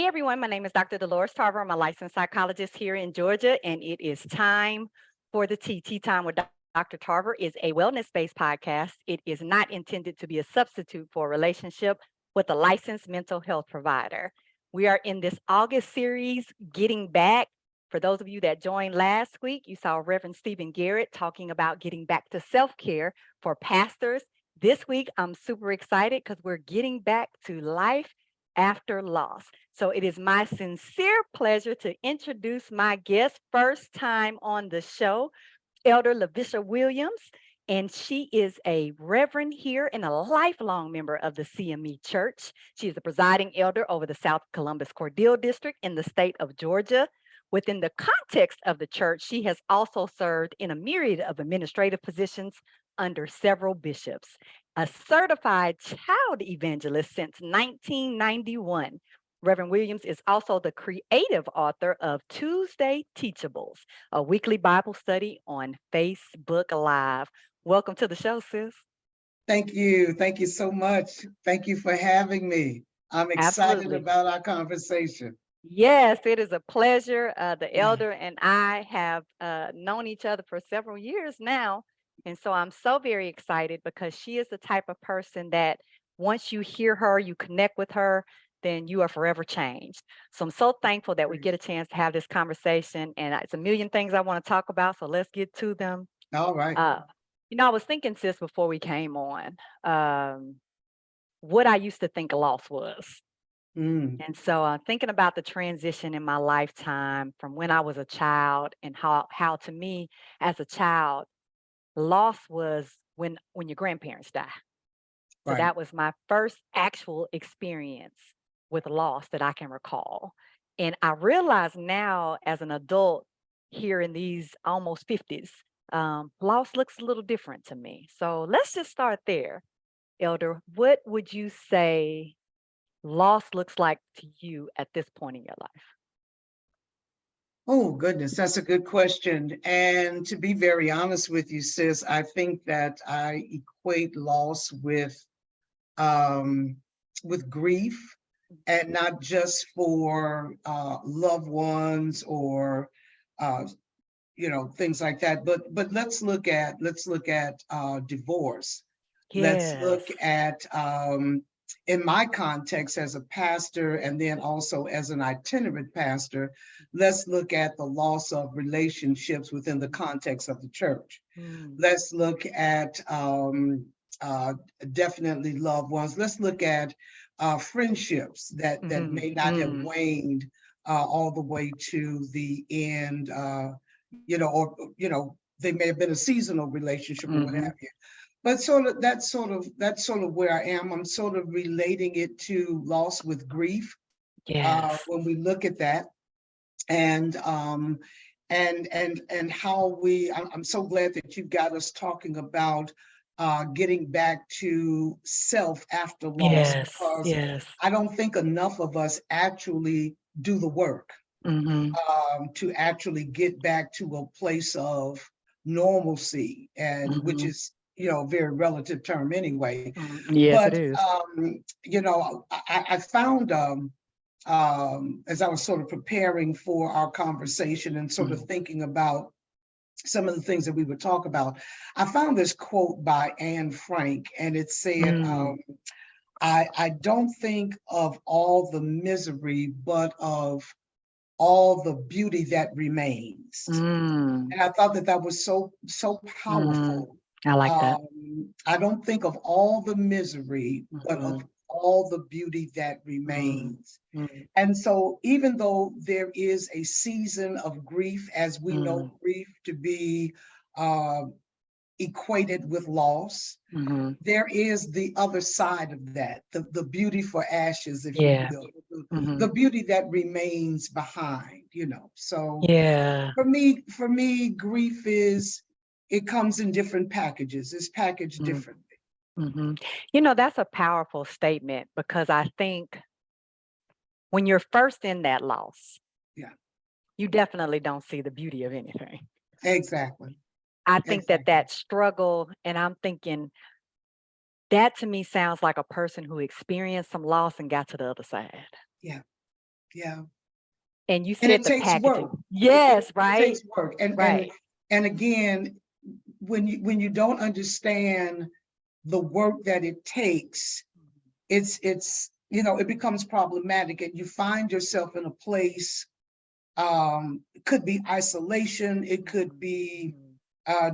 Hey everyone, my name is Dr. Dolores Tarver. I'm a licensed psychologist here in Georgia, and it is time for the Tea Time with Dr. Tarver is a wellness-based podcast. It is not intended to be a substitute for a relationship with a licensed mental health provider. We are in this August series, Getting Back. For those of you that joined last week, you saw Reverend Stephen Garrett talking about getting back to self-care for pastors. This week, I'm super excited because we're getting back to life after loss. So it is my sincere pleasure to introduce my guest, first time on the show, Elder Lavisha Williams. And she is a reverend here and a lifelong member of the CME Church. She is the presiding elder over the South Columbus Cordele District in the state of Georgia. Within the context of the church, she has also served in a myriad of administrative positions under several bishops. A certified child evangelist since 1991. Reverend Williams is also the creative author of Tuesday Teachables, a weekly Bible study on Facebook Live. Welcome to the show, sis. Thank you. Thank you so much. Thank you for having me. I'm excited Absolutely. about our conversation. Yes, it is a pleasure. The elder and I have known each other for several years now. And so I'm so very excited because she is the type of person that once you hear her, you connect with her, then you are forever changed. So I'm so thankful that we Great. get a chance to have this conversation. And it's a million things I want to talk about. So let's get to them. All right. Uh, I was thinking, sis, before we came on, what I used to think loss was. Mm, And so thinking about the transition in my lifetime from when I was a child and how to me as a child, loss was when your grandparents die. So right. that was my first actual experience with loss that I can recall. And I realize now as an adult here in these almost 50s, loss looks a little different to me. So let's just start there. Elder, what would you say loss looks like to you at this point in your life? Oh, goodness. That's a good question. And to be very honest with you, sis, I think that I equate loss um, with grief, and not just for loved ones or uh, things like that. But let's look at divorce. Let's look Yes. at in my context as a pastor, and then also as an itinerant pastor, let's look at the loss of relationships within the context of the church. Mm, Let's look at uh, definitely loved ones. Let's look at friendships that mhm, may not have mm, waned all the way to the end. They may have been a seasonal relationship or what mhm. have you. But that's sort of where I am. I'm sort of relating it to loss with grief Yes. when we look at that, and and how I'm so glad that you got us talking about getting back to self after loss, Yes. because Yes. I don't think enough of us actually do the work Mhm, to actually get back to a place of normalcy, and which mhm, is a very relative term anyway. mhm. Yes, But it is. I found as I was sort of preparing for our conversation and sort of Mhm, thinking about some of the things that we would talk about, I found this quote by Anne Frank, and it said, mm, I don't think of all the misery, but of all the beauty that remains. mm, And I thought that that was so mm. powerful. I like that. I don't think of all the misery, but of Mhm, all the beauty that mm, remains. mm, And so, even though there is a season of grief, as we know mm, grief to be uh, equated with loss, mhm. there is the other side of that, the beauty for ashes, if you Yeah. will, the Mhm. beauty that remains behind. So Yeah. for me, grief it comes in different packages. It's packaged Mm, differently. mhm. That's a powerful statement because I think when you're first in that loss, Yeah, you definitely don't see the beauty of anything. exactly. I think that Exactly. that struggle, and I'm thinking that to me sounds like a person who experienced some loss and got to the other side. Yeah. Yeah. And you And said it the takes packaging. work. Yes, It right, takes work. right. And again, when you don't understand the work that it takes, it's it becomes problematic, and you find yourself in a place. It could be isolation, it could be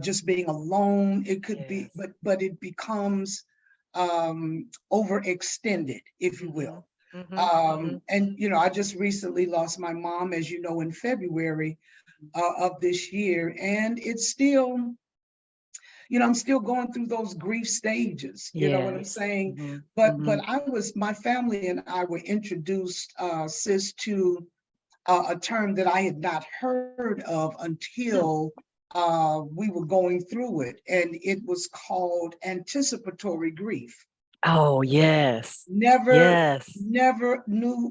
just being alone, it could be, Yes. but it becomes overextended, if you Mm-hmm. will. Mm-hmm. And I just recently lost my mom, as you know, in February of this year, and it's still, I'm still going through those grief stages, you know what I'm Yes. saying? Mm-hmm. But my family and I were introduced, sis, to a term that I had not heard of until we were going through it, and it was called anticipatory grief. Oh, yes. Never, Yes. never knew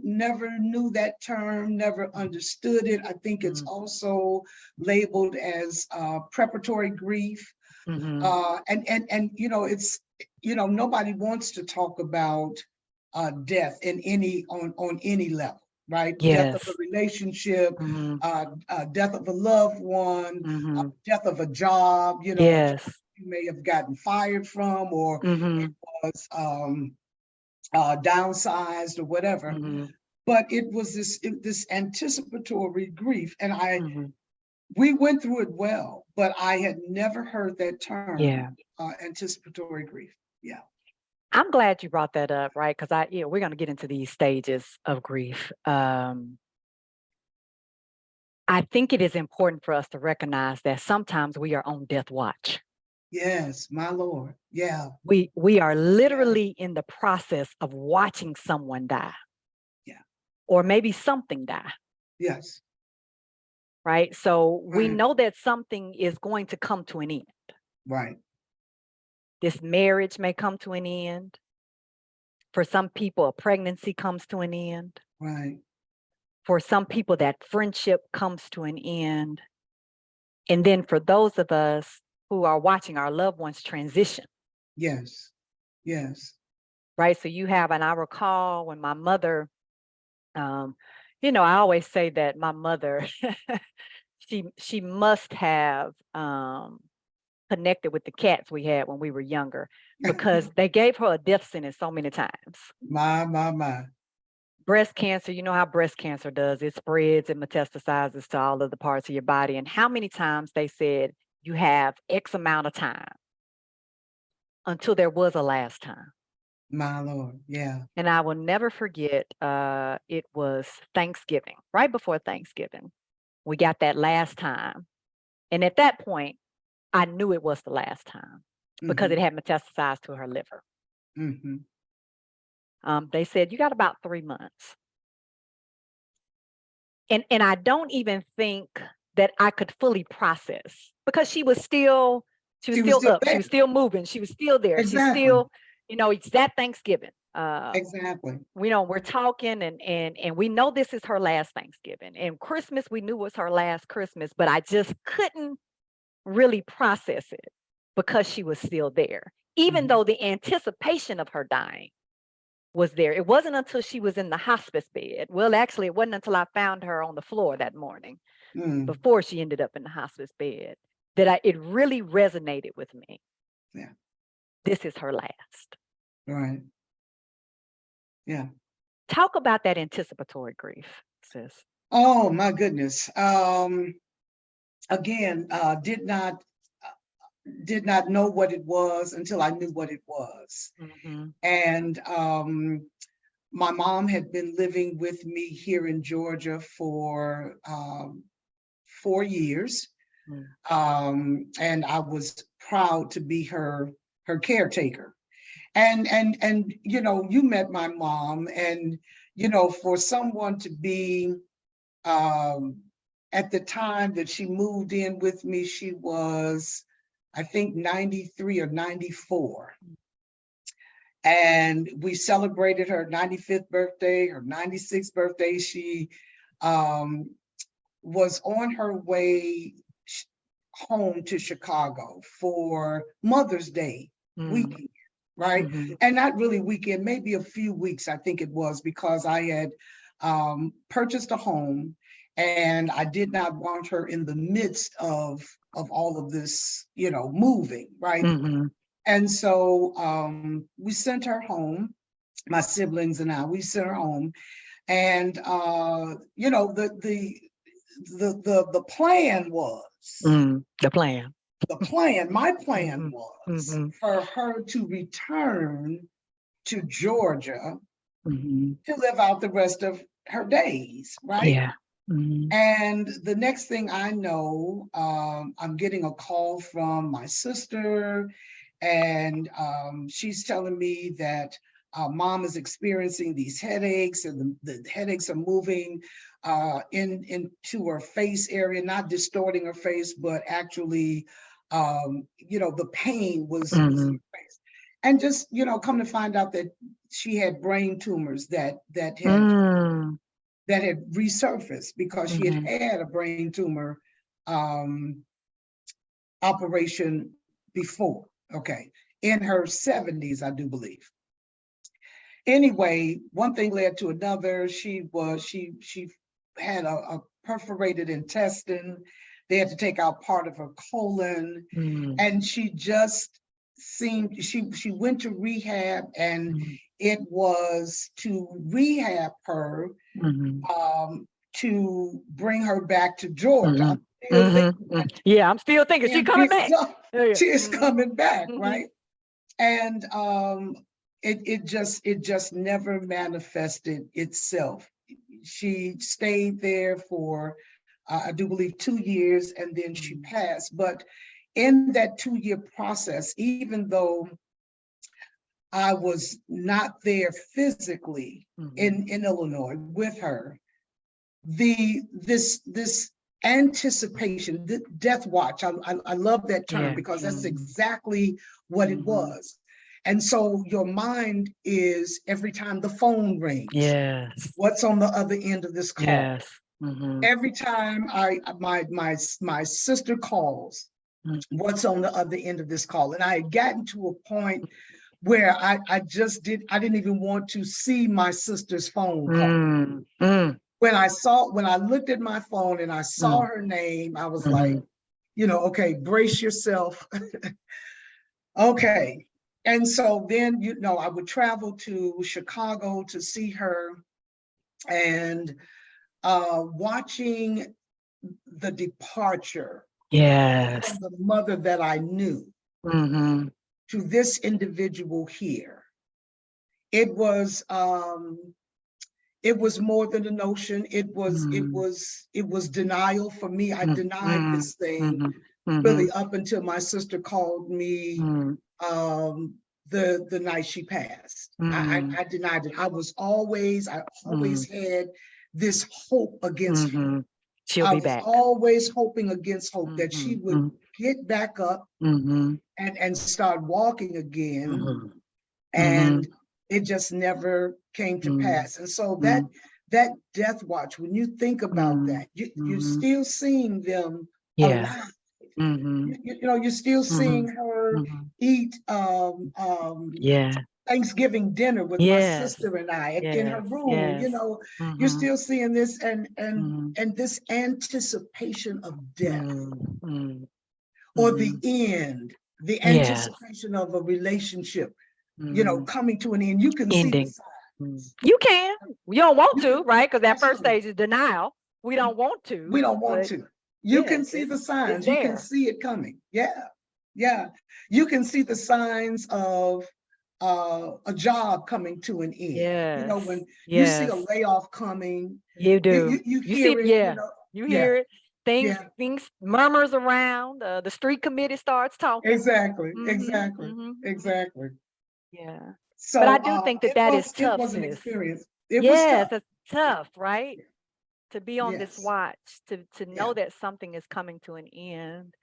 that term, never understood it. I think it's Mm-hmm. also labeled as preparatory grief. Mm-hmm. And it's, nobody wants to talk about death in on any level, right? Death of a Yes. relationship, Mm-hmm. death of a loved one, Mm-hmm. death of a job, a job Yes. you may have gotten fired from, or Mm-hmm. it was downsized or whatever. Mm-hmm. But it was this anticipatory grief, and Mm-hmm. we went through it well, but I had never heard that term, Yeah. anticipatory grief. Yeah. I'm glad you brought that up, right? Because we're going to get into these stages of grief. I think it is important for us to recognize that sometimes we are on death watch. Yes, my Lord. Yeah. We are literally in the process of watching someone die. Yeah. Or maybe something die. Yes. Right. So we Right. know that something is going to come to an end. Right. This marriage may come to an end. For some people, a pregnancy comes to an end. Right. For some people, that friendship comes to an end. And then for those of us who are watching our loved ones transition. Yes. Yes. Right. So and I recall when my mother, I always say that my mother, she must have connected with the cats we had when we were younger, because they gave her a death sentence so many times. My. Breast cancer, you know how breast cancer does. It spreads and metastasizes to all of the parts of your body. And how many times they said, you have X amount of time, until there was a last time. My Lord. Yeah. And I will never forget, it was Thanksgiving, right before Thanksgiving. We got that last time. And at that point, I knew it was the last time because it had metastasized to her liver. Mm-hmm. They said, you got about 3 months. And I don't even think that I could fully process, because she was still up, she there. was still moving, she was still there. She's Exactly. still, it's that Thanksgiving. Exactly. We're talking, and we know this is her last Thanksgiving. And Christmas, we knew was her last Christmas, but I just couldn't really process it because she was still there. Even though the anticipation of her dying was there. It wasn't until she was in the hospice bed. Well, actually, it wasn't until I found her on the floor that morning, before she ended up in the hospice bed, that it really resonated with me. Yeah. This is her last. Right. Yeah. Talk about that anticipatory grief, sis. Oh my goodness. Again, did not know what it was until I knew what it was. And my mom had been living with me here in Georgia for 4 years. And I was proud to be her caretaker. And you met my mom, and for someone to be at the time that she moved in with me, she was, I think, 93 or 94. And we celebrated her 95th birthday, her 96th birthday. She was on her way home to Chicago for Mother's Day weekend, right? And not really weekend, maybe a few weeks, I think it was, because I had purchased a home, and I did not want her in the midst of all of this, moving, right? Mm-hmm. And so we sent her home, my siblings and I, we sent her home. And the plan was, The plan. my plan Mm-hmm. was Mm-hmm. for her to return to Georgia Mm-hmm. to live out the rest of her days, right? Yeah. Mm-hmm. And the next thing I know, I'm getting a call from my sister, and she's telling me that mom is experiencing these headaches, and the headaches are moving into her face area, not distorting her face, but actually, the pain was in Mm-hmm. her face. And just, come to find out that she had brain tumors Mm-hmm. that had resurfaced because she had Mm-hmm. had a brain tumor um, operation before, okay, in her 70s, I do believe. Anyway, one thing led to another. She had a perforated intestine. They had to take out part of her colon, Mm-hmm. and she just seemed, she went to rehab, and it was to rehab her Mm-hmm. to bring her back to Georgia. Mm-hmm. I'm still thinking Mm-hmm. Yeah, I'm still thinking she's and coming back. Yeah. she is Mm-hmm. coming back, Mm-hmm. right? And it just never manifested itself. She stayed there for I do believe 2 years, and then she passed. But in that 2-year process, even though I was not there physically Mm-hmm. in Illinois with her, this anticipation, the death watch, I love that term, Yeah. because that's Mm-hmm. exactly what it Mm-hmm. was. And so your mind is, every time the phone rings, Yes. what's on the other end of this call? Yes. Mm-hmm. Every time my sister calls, what's on the other end of this call? And I had gotten to a point where I didn't even want to see my sister's phone call. Mm-hmm. When I looked at my phone and I saw her name, I was like, okay, brace yourself. Okay. And so then, I would travel to Chicago to see her, and watching the departure Yes. from the mother that I knew Mm-hmm. to this individual here. It was more than a notion. It was denial for me. I denied Mm-hmm. this thing Mm-hmm. really up until my sister called me the night she passed. I denied it. I always had this hope against hope. She'll I be was back. always hoping against hope that she would Mm-hmm. get back up Mm-hmm. and start walking again. Mm-hmm. And it just never came to pass. And so that death watch, when you think about that, you're still seeing them Yeah. alive. Mm-hmm. You're still seeing her eat Yeah. Thanksgiving dinner with my Yes. sister and I in her Yes. room. Yes. You're still seeing this, and this anticipation of death, or the end, the Yes. anticipation of a relationship, Mm. coming to an end. You can see the Ending. signs. You can. You don't want You to, can, right? Because that first absolutely. stage is denial. We don't want to, We don't want but to. You yeah, can see the it's signs. You can there. see it coming. Yeah. Yeah. You can see the signs of a job coming to an end. Yes. When you see a Yes. layoff coming, You do. you You see hear it. it, Yeah. You yeah, hear it. Things yeah, murmurs around. The street committee starts talking. exactly, Mm-hmm. exactly, Mm-hmm. exactly. Yeah. But I So do think that is it tough, was an sis. experience. It was Yes, tough. it's tough, right? To be on this Yes. watch, to Yeah. know that something is coming to an end.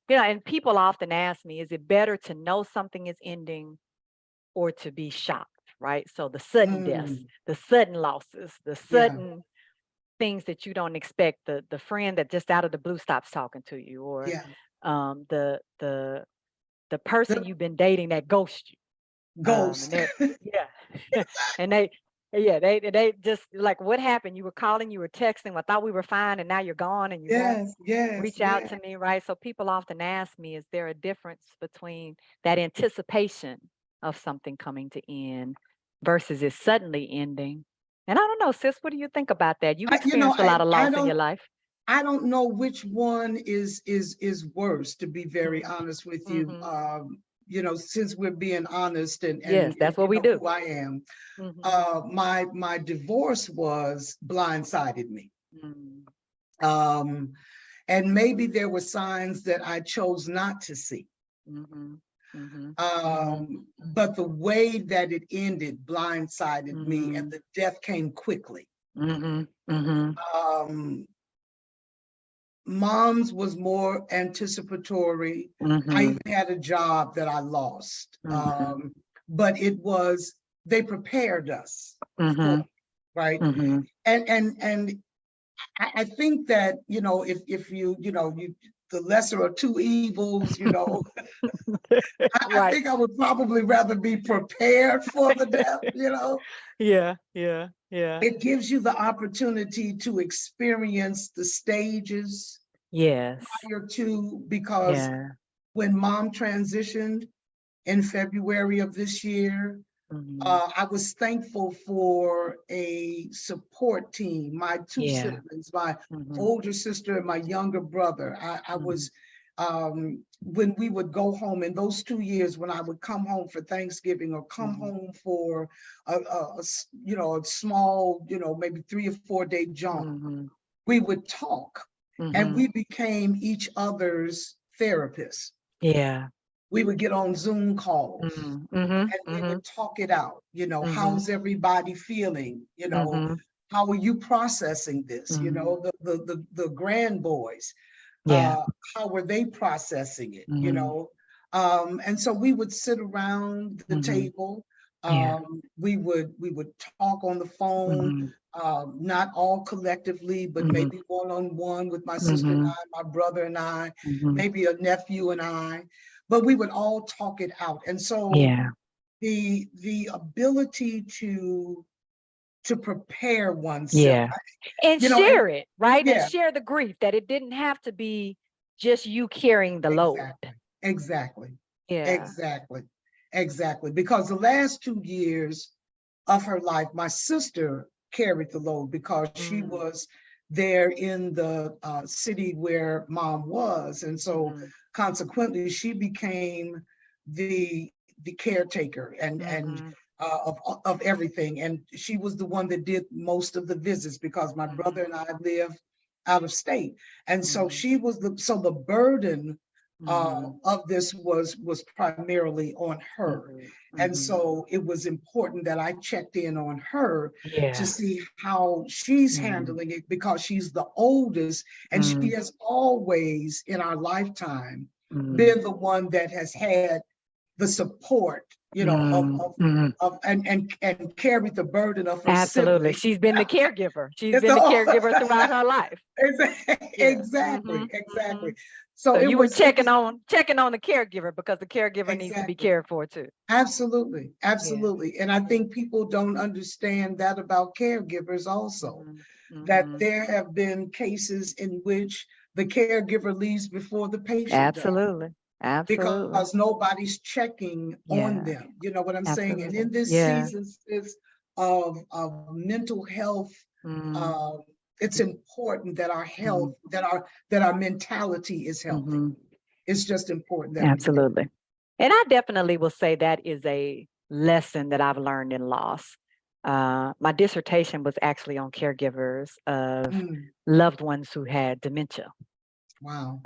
And people often ask me, is it better to know something is ending or to be shocked, right? So the sudden deaths, Mm, the sudden losses, the yeah. sudden things that you don't expect, the friend that just out of the blue stops talking to you, or Yeah. the person The you've been dating that ghosts you. ghost. And that, yeah. And Yeah, they just like, what happened? You were calling, you were texting. I thought we were fine, and now you're gone, and you won't Yes, yes, reach out yes. to me, right? So people often ask me, is there a difference between that anticipation of something coming to end versus it suddenly ending? And I don't know, sis, what do you think about that? You've I, you know, experienced a lot of I loss in your don't life. I don't know which one is worse, to be very Mm-hmm. honest with you. Mm-hmm. You know, since we're being honest Yes, and that's what you we know do. who I am, Mm-hmm. my divorce was blindsided me. Mm-hmm. Um, and maybe there were signs that I chose not to see. Mm-hmm. Mm-hmm. But the way that it ended blindsided me, and Mm-hmm. the death came quickly. Mm-hmm. Mm-hmm. Um, Mom's was more anticipatory. I Mm-hmm. even had a job that I lost. Mm-hmm. But it was, they prepared us for, Mm-hmm. right? Mm-hmm. And I think that, you know, if you, the lesser of two evils, you know, I Right. think I would probably rather be prepared for the death, you know. Yeah, yeah, yeah. It gives you the opportunity to experience the stages Yes. prior to, because Yeah. when Mom transitioned in February of this year, Mhm. I was thankful for a support team, my two Yeah. siblings, my Mhm. older sister and my younger brother. I Mhm. was, when we would go home in those 2 years, when I would come home for Thanksgiving or come Mhm. home for you know, a small, you know, maybe 3 or 4 day jaunt, Mhm. we would talk, and Mhm. we became each other's therapists. Yeah. We would get on Zoom calls Mhm. Mhm. and we Mhm. would talk it out. You know, Mhm. how's everybody feeling? You know, Mhm. how are you processing this? You Mhm. know, the grand boys, Yeah. how were they processing it? You Mhm. know, and so we would sit around the Mhm. table. Yeah. We would talk on the phone, Mhm. not all collectively, but Mhm. maybe one on one with my sister and Mhm. I, my brother and I, Mhm. maybe a nephew and I. But we would all talk it out, and so Yeah. the ability to prepare oneself, Yeah. And you know, and share it, right? And yeah, share the grief that it didn't have to be just you carrying the load. exactly, exactly, Yeah. exactly, exactly. Because the last 2 years of her life, my sister carried the load because she Mm. was there in the city where Mom was, and so Mhm. consequently, she became the caretaker and Mhm. of everything. And she was the one that did most of the visits because my brother Mhm. and I live out of state, and so Mhm. she was the burden Mhm. of this was primarily on her. Mhm. And Mhm. so it was important that I checked in on her to Yeah. see how she's Mhm. handling it, because she's the oldest and she Mm. has always in our lifetime Mhm. been the one that has had the support, you know, Mm. Mhm. and carried the burden of her Absolutely. siblings. She's been the caregiver. She's It's been the all caregiver throughout her life. Yeah. exactly, Mhm. exactly. Mhm. So So it you were was it was checking on the caregiver because the caregiver needs to be exactly. cared for too. Absolutely, Yeah. absolutely. And I Yeah. think people don't understand that about caregivers also, Mhm. that Mhm. there have been cases in which the caregiver leaves before the patient does, Absolutely. Absolutely. because nobody's checking on Yeah. them. You know what I'm saying? And Absolutely. in this Yeah. season of mental health, Mm. um, it's important that our health, Mhm. that our mentality is healthy. Mhm. It's just important that we do. Absolutely. And I definitely will say that is a lesson that I've learned in loss. My dissertation was actually on caregivers of Mm, loved ones who had dementia. wow,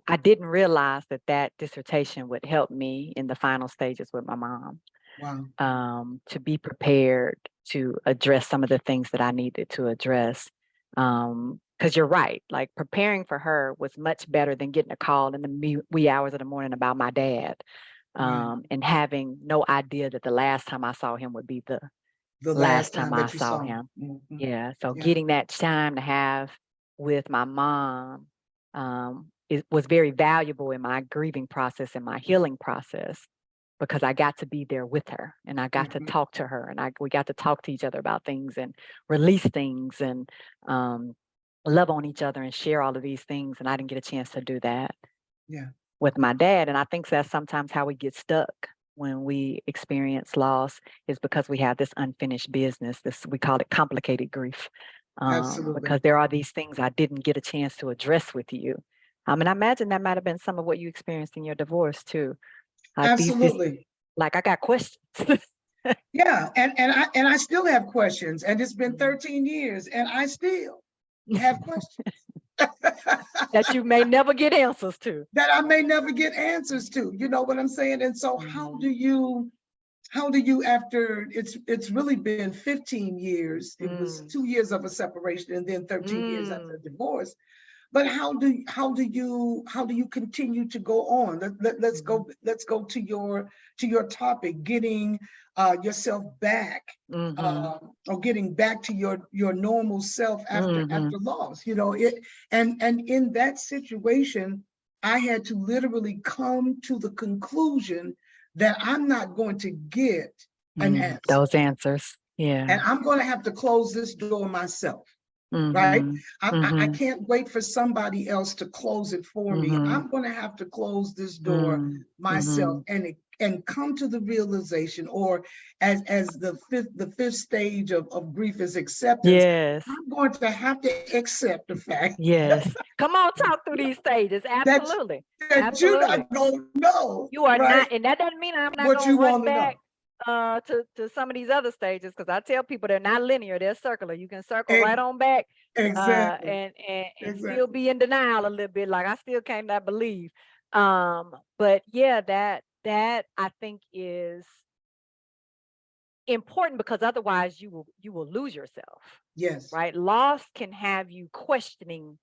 I didn't realize that that dissertation would help me in the final stages with my mom, wow. to be prepared to address some of the things that I needed to address. Because you're right, like preparing for her was much better than getting a call in the wee hours of the morning about my dad, Right. and having no idea that the last time I saw him would be the The last last time time I that you saw saw him. him. Mhm. Yeah, so Yeah. getting that time to have with my mom, it was very valuable in my grieving process and my healing process. because I got to be there with her, and I got to talk to her, and we got to talk to each other about things and release things and love on each other and share all of these things. And I didn't get a chance to do that with my dad. And I think that's sometimes how we get stuck when we experience loss, is because we have this unfinished business. We call it complicated grief. Because there are these things I didn't get a chance to address with you. And I imagine that might have been some of what you experienced in your divorce too. Absolutely. Like, I got questions. Yeah, and I still have questions, and it's been 13 years, and I still have questions that you may never get answers to. That I may never get answers to. You know what I'm saying? And so, how do you, after it's really been 15 years? It was 2 years of a separation, and then 13 years after a divorce. But how do you continue to go on? Let's go to your topic, getting yourself back, or getting back to your normal self after loss. You know, and in that situation, I had to literally come to the conclusion that I'm not going to get an answer. Those answers. Yeah. And I'm going to have to close this door myself. Right? I can't wait for somebody else to close it for me. I'm going to have to close this door myself and come to the realization, or as the fifth stage of grief is acceptance. Yes. I'm going to have to accept the fact. Yes. Come on, talk through these stages. Absolutely. That you're not going to know. You are not, and that doesn't mean I'm not going to run back to some of these other stages, because I tell people they're not linear, they're circular. You can circle right on back, and still be in denial a little bit, like I still cannot believe. But yeah, that I think is important, because otherwise you will lose yourself. Yes. Right. Loss can have you questioning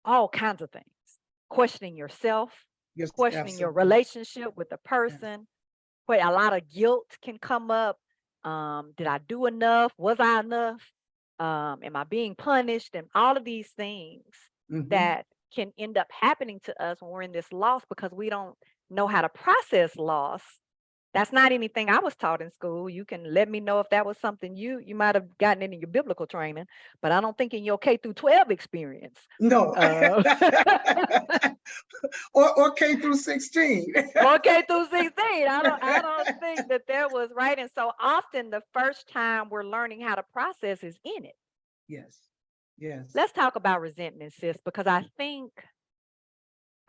all kinds of things, questioning yourself, questioning your relationship with the person. But a lot of guilt can come up. Did I do enough? Was I enough? Am I being punished? And all of these things that can end up happening to us when we're in this loss, because we don't know how to process loss. That's not anything I was taught in school. You can let me know if that was something you might have gotten in your biblical training, but I don't think in your K through 12 experience. No. or K through 16. Or K through 16. I don't think that there was, right. And so often the first time we're learning how to process is in it. Yes. Yes. Let's talk about resentment, sis, because I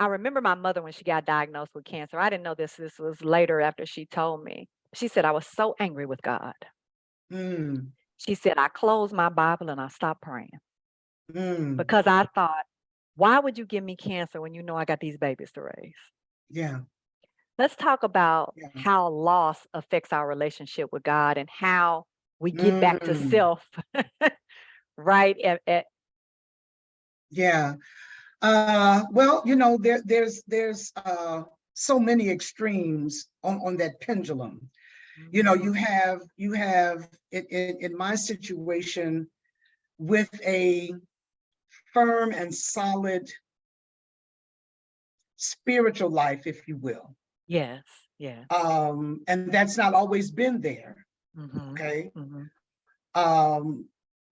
remember my mother when she got diagnosed with cancer. I didn't know this. This was later after she told me. She said, I was so angry with God. She said, I closed my Bible and I stopped praying. Because I thought, why would you give me cancer when you know I got these babies to raise? Yeah. Let's talk about how loss affects our relationship with God and how we get back to self, right? Yeah. Well, you know, there's so many extremes on that pendulum. You know, you have in my situation, with a firm and solid spiritual life, if you will. Yes. Yeah. And that's not always been there. Okay.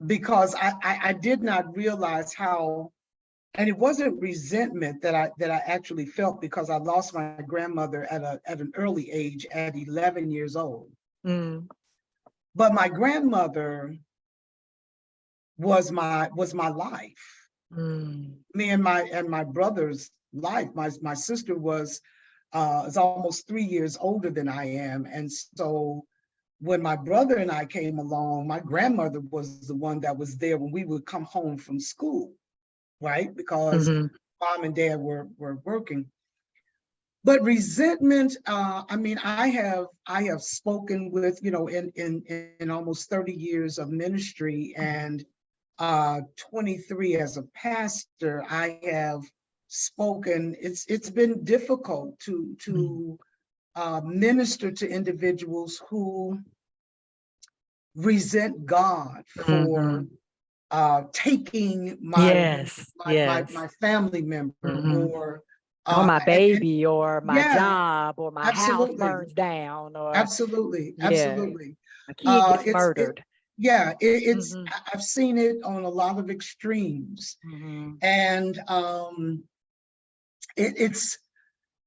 Because I did not realize how. And it wasn't resentment that I actually felt, because I lost my grandmother at an early age, at 11 years old. But my grandmother was my life. Me and my brother's life. My sister is almost 3 years older than I am, and so when my brother and I came along, my grandmother was the one that was there when we would come home from school. Right? Because mom and dad were working. But resentment, I mean, I have spoken with, you know, in almost 30 years of ministry and 23 as a pastor, I have spoken. It's been difficult to minister to individuals who resent God for taking my family member, or Or my And baby, or my yeah, job, or my house absolutely, burns down, or absolutely, yeah, absolutely. a kid gets It murdered. yeah, Mm-hmm. I've seen it on a lot of extremes, Mm-hmm. and it's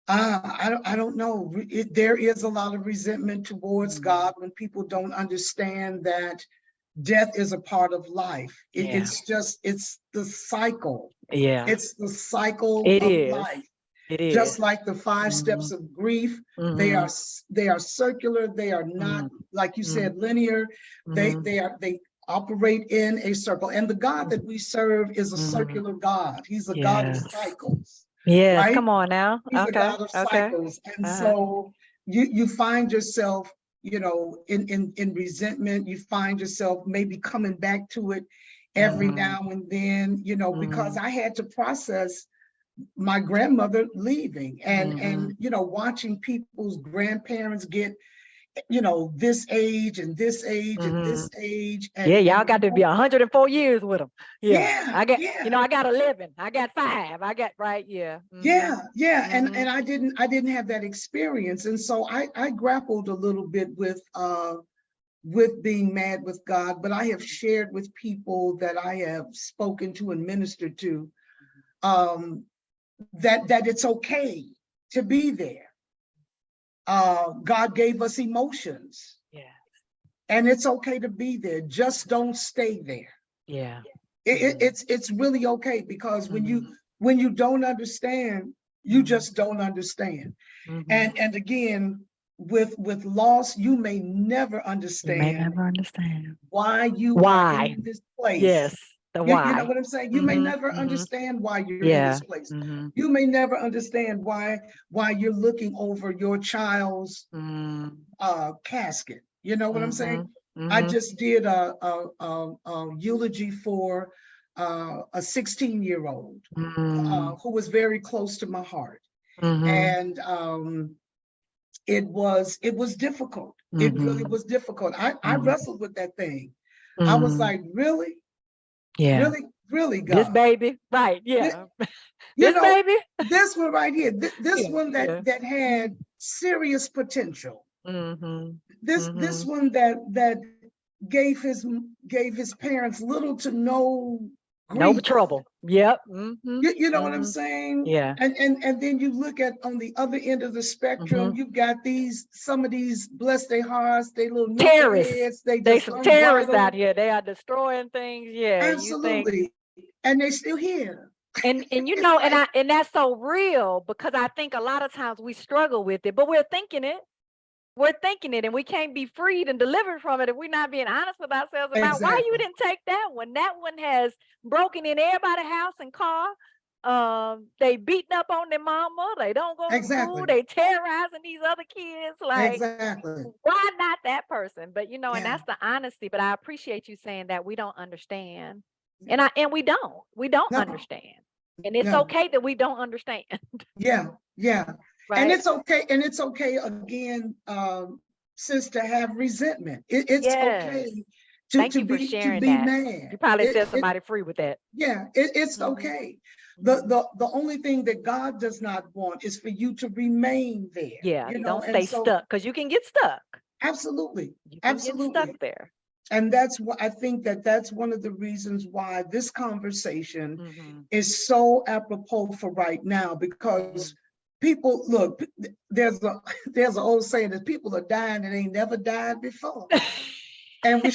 I don't know. There is a lot of resentment towards Mm-hmm. God when people don't understand that death is a part of life. Yeah. It's the cycle. Yeah. It's the cycle It of is. life. It Just is. like the five Mm-hmm. steps of grief, Mm-hmm. they are circular. They are not, like you Mm-hmm. said, linear. Mm-hmm. They operate in a circle. And the God that we serve is a Mm-hmm. circular God. He's a God of Yes. cycles, Yes. right? Come on now. He's a Okay. God of Okay. cycles. And Uh-huh. so you find yourself, in resentment. You find yourself maybe coming back to it every Mm-hmm. now and then, because Mm-hmm. I had to process my grandmother leaving, Mm-hmm. and watching people's grandparents get, this age and this age and Mm-hmm. this age, Yeah, and y'all got to be 104 years with them. Yeah. yeah, I got, yeah, I got 11. I got 5. I got, right. Yeah. Mm-hmm. yeah, yeah. And Mm-hmm. I didn't have that experience, and so I grappled a little bit with being mad with God. But I have shared with people that I have spoken to and ministered to, um that it's okay to be there. God gave us emotions, Yeah. and it's okay to be there. Just don't stay there. Yeah. It's really okay, because Mm-hmm. when you don't understand, you Mm-hmm. just don't understand. Mm-hmm. And again, with loss, you may never You may understand never understand. why you are Why? in this place. Yes. The You know why. what I'm saying? You may Mm-hmm. never Mm-hmm. understand why you're in Yeah. this place. Mm-hmm. You may never understand why you're looking over your child's Mm-hmm. casket. You know what I'm Mm-hmm. saying? I Mm-hmm. just did a eulogy for a 16-year-old Mm-hmm. who was very close to my heart, Mm-hmm. and it was difficult. It really Mm-hmm. was difficult. I Mm-hmm. wrestled with that thing. I was Mm-hmm. like, really, Yeah. really, really, This God. baby. Right. Th- Yeah. You This know, baby. this one right here, this Yeah. one Yeah. that had serious potential. Mm-hmm. This Mm-hmm. one that gave his parents little to no No grief. trouble. Yep. Mm-hmm. You know what I'm Mm-hmm. saying? Yeah. And then you look at, on the other end of the Mm-hmm. spectrum, you've got some of these, bless their hearts, they little Terrorists. knuckleheads, they They just some terrorists out unbridled. here. They are destroying things. Yeah. You think, Absolutely. And they still here. and It's like, and that's so real, because I think a lot of times we struggle with it, but we're thinking it. We're thinking it, and we can't be freed and delivered from it if we're not being honest with ourselves about why you exactly. didn't take that one. That one has broken in everybody's house and car. They beating up on their mama. They don't go to school. Exactly. They terrorizing these other kids. Like, Exactly. why not that person? But and Yeah. that's the honesty. But I appreciate you saying that we don't understand, and we don't No, understand, and it's no. okay that we don't understand, Yeah. Yeah. And right? it's okay again, sis, to have resentment. It's Yes. okay Thank you for to sharing be that. mad. You probably set somebody free with that. Yeah, it's Mhm, okay. mhm. The only thing that God does not want is for you to remain there, Yeah, don't and stay so stuck, because you can get stuck. absolutely, You can get stuck absolutely. there. And that's what I think, that's one of the reasons why this conversation Mhm, is so apropos for right now, because mhm. people, look, there's a there's an old saying that people are dying that ain't never died before. And we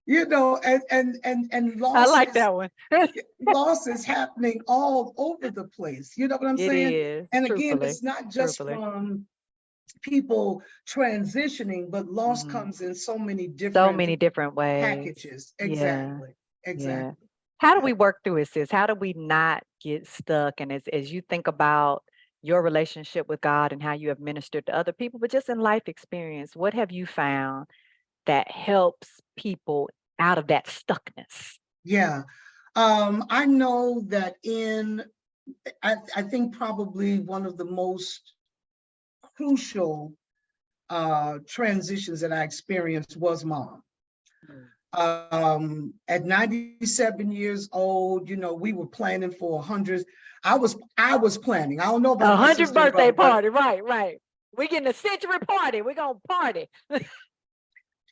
yeah, and I like that one. loss is happening all over the place. You know what I'm It saying? is, And again, truthfully, it's not just truthfully. from people transitioning, but loss Mhm. comes in so many So different many different ways. packages. Yeah, Exactly. yeah. Exactly. How do Yeah. we work through it, sis? How do we not get stuck? And as you think about your relationship with God and how you have ministered to other people, but just in life experience, what have you found that helps people out of that stuckness? Yeah. I know that I think probably one of the most crucial transitions that I experienced was mom. At 97 years old, we were planning for 100. I was planning. I don't know about my 100 sister and birthday brother, but party, right. We getting a century party. We're gonna party.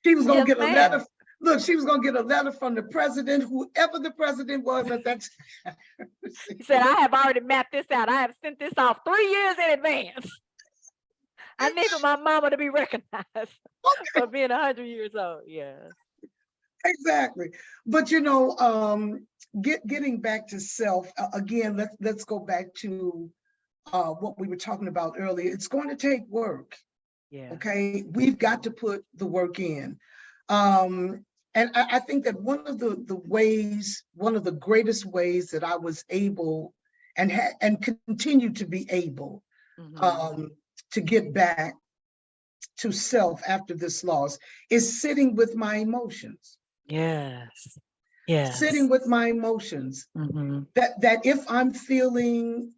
she was gonna Yes, get a ma'am. letter. Look, she was gonna get a letter from the president, whoever the president was at that time. He said, I have already mapped this out. I have sent this off 3 years in advance. I need for my mama to be recognized for being 100 years old. Yeah. Exactly. But getting back to self again, let's go back to what we were talking about earlier. It's going to take work. Yeah. Okay, we've got to put the work in. And I think that one of the greatest ways that I was able and continue to be able to get back to self after this loss is sitting with my emotions. Yes. Sitting with my emotions. That if I'm feeling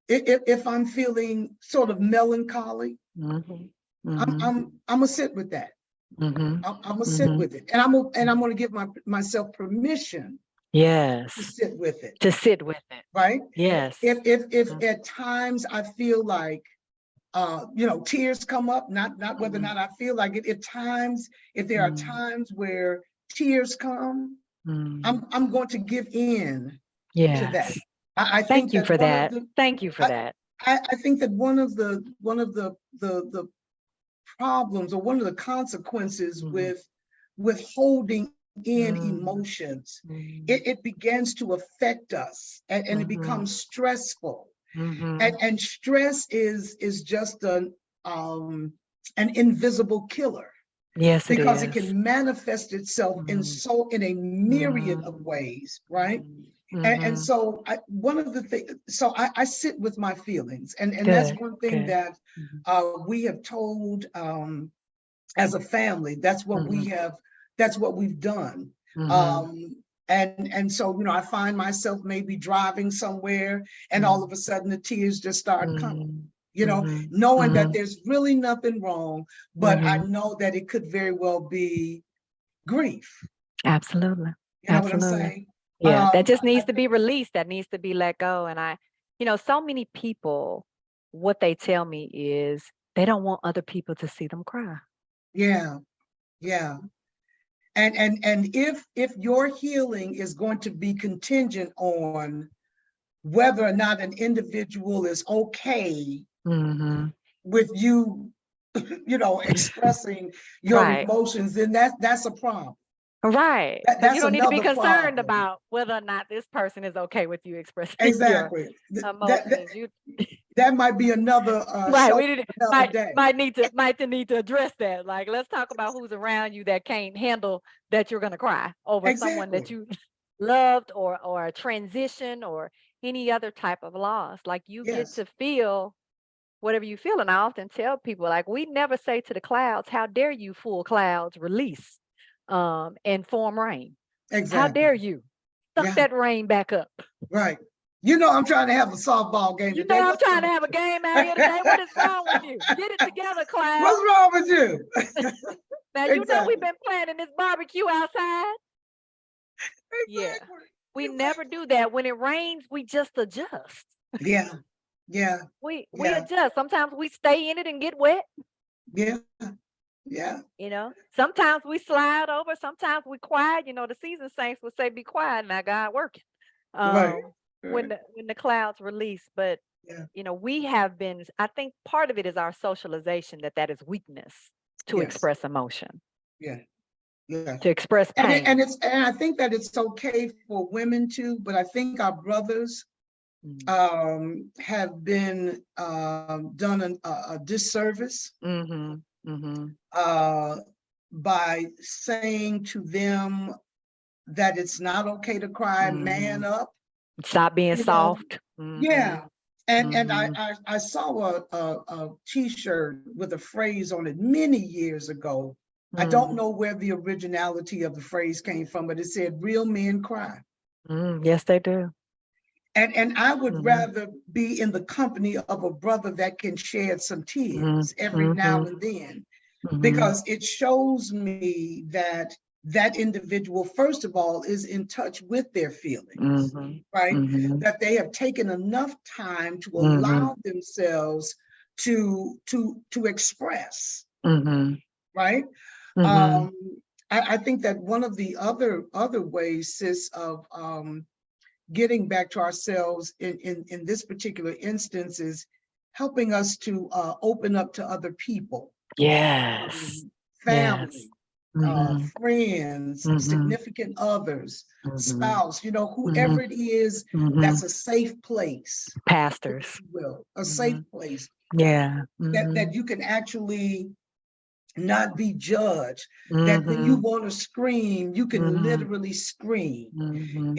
if I'm feeling sort of melancholy, I'm gonna sit with that. I'm gonna sit with it, and I'm gonna give myself permission. Yes. To sit with it. To sit with it. Right. Yes. If at times I feel like tears come up, not whether or not I feel like it. At times, if there are times where tears come, I'm going to give in to that. I think Thank you for that. Thank you for that. I think that one of the problems or one of the consequences with holding in emotions, it begins to affect us and it becomes stressful. And stress is just an invisible killer. Yes, because it can manifest itself in a myriad of ways, right? And so one of the things, so I sit with my feelings, and that's one thing that we have told as a family. That's what we've done. And so I find myself maybe driving somewhere, and all of a sudden the tears just start coming. Knowing that there's really nothing wrong, but I know that it could very well be grief. Absolutely. You know what I'm saying? Yeah, that just needs to be released. That needs to be let go. And so many people, what they tell me is they don't want other people to see them cry. Yeah. And if your healing is going to be contingent on whether or not an individual is okay with you, expressing your emotions, then that's a problem. Right. Because you don't need to be concerned about whether or not this person is okay with you expressing your emotions. That might be another might need to address that. Like, let's talk about who's around you that can't handle that you're gonna cry over someone that you loved or a transition or any other type of loss. Like, you get to feel whatever you feel. And I often tell people, like, we never say to the clouds, how dare you, full clouds, release and form rain. Exactly. How dare you suck that rain back up? Right. I'm trying to have a softball game today. I'm trying to have a game out here today. What is wrong with you? Get it together, Cloud. What's wrong with you? Now, you know we've been planning this barbecue outside. Yeah. We never do that. When it rains, we just adjust. Yeah. We adjust. Sometimes we stay in it and get wet. Yeah. Sometimes we slide over. Sometimes we quiet. The seasoned saints would say, "Be quiet now, God working." When the clouds release, but we have been. I think part of it is our socialization that is weakness to express emotion. To express pain, and I think that it's okay for women too, but I think our brothers have been done a disservice. By saying to them that it's not okay to cry, man up. Stop being soft. Yeah. And I saw a t-shirt with a phrase on it many years ago. I don't know where the originality of the phrase came from, but it said, "Real men cry." Yes, they do. And I would rather be in the company of a brother that can shed some tears every now and then, because it shows me that that individual, first of all, is in touch with their feelings, Mhm. right? Mhm. That they have taken enough time to Mhm. allow themselves to express, Mhm. right? Mhm. Um, I think that one of the other ways, sis, of getting back to ourselves in this particular instance is helping us to open up to other people, Yes. Yes. family, Mhm. friends, Mhm. significant others, Mhm. spouse, whoever Mhm. it is, Mhm. that's a safe place, if Pastors. you will, a safe Mhm. place Yeah. that Mhm. you can actually not be judged, that when you Mhm. want to scream, you can Mhm. literally scream. Mhm.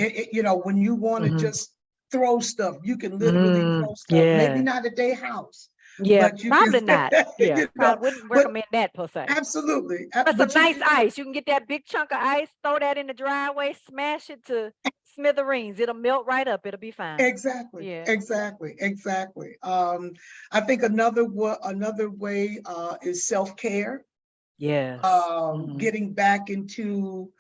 When you want to Mhm. just throw stuff, you can literally Mm. throw stuff. Maybe Yeah. not at their house, Yeah. but you can, Probably not. Yeah. you know, Probably wouldn't but recommend that per se. absolutely. But some But you nice can, ice. You can get that big chunk of ice, throw that in the driveway, smash it to smithereens. It'll melt right up. It'll be fine. exactly, Yeah. exactly, exactly. I think another way is self-care. Yes. Mhm. Getting back into